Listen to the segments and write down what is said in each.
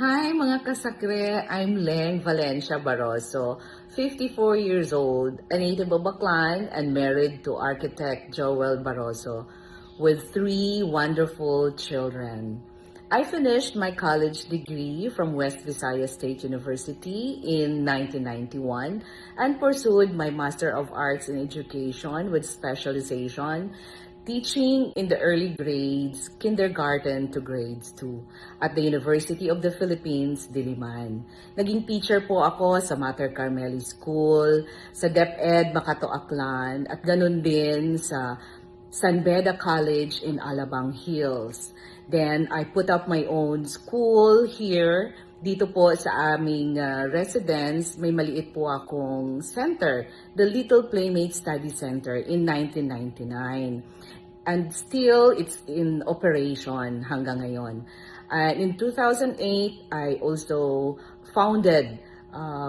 Hi mga kasakre, I'm Leng Valencia Barroso, 54 years old, a native of Baclan and married to architect Joel Barroso with 3 wonderful children. I finished my college degree from West Visayas State University in 1991 and pursued my Master of Arts in Education with specialization teaching in the early grades, kindergarten to grades 2 at the University of the Philippines, Diliman. Naging teacher po ako sa Mater Carmeli School, sa DepEd Makato Aklan, at ganun din sa San Beda College in Alabang Hills. Then I put up my own school here. Dito po sa aming residence, may maliit po akong center, the Little Playmate Study Center in 1999. And still, it's in operation hanggang ngayon. In 2008, I also founded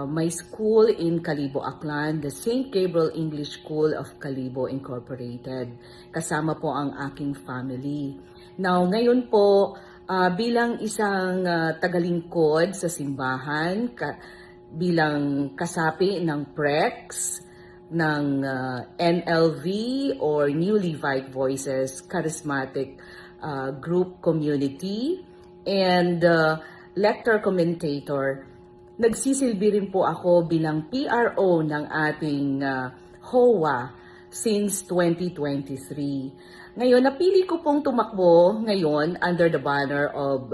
my school in Kalibo, Aklan, the St. Gabriel English School of Kalibo Incorporated. Kasama po ang aking family. Now, ngayon po, bilang isang tagalingkod sa simbahan, bilang kasapi ng PREX, ng NLV or New Levite Voices Charismatic Group Community, and lector commentator, nagsisilbi rin po ako bilang PRO ng ating HOA since 2023. Ngayon, napili ko pong tumakbo ngayon under the banner of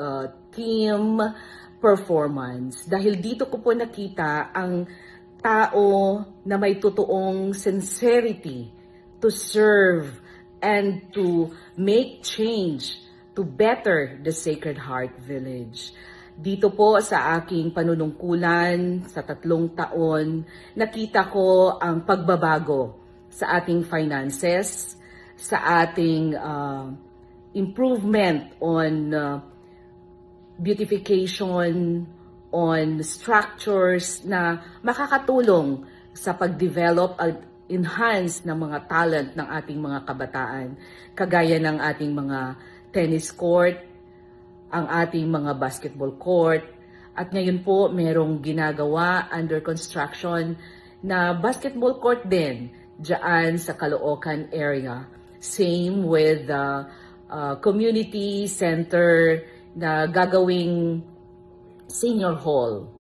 team performance dahil dito ko po nakita ang tao na may totoong sincerity to serve and to make change to better the Sacred Heart Village. Dito po sa aking panunungkulan sa 3 taon, nakita ko ang pagbabago sa ating finances, sa ating improvement on beautification, on structures na makakatulong sa pag-develop at enhance ng mga talent ng ating mga kabataan, kagaya ng ating mga tennis court, ang ating mga basketball court, at ngayon po merong ginagawa under construction na basketball court din dyan sa Caloocan area. Same with the community center na gagawing senior hall.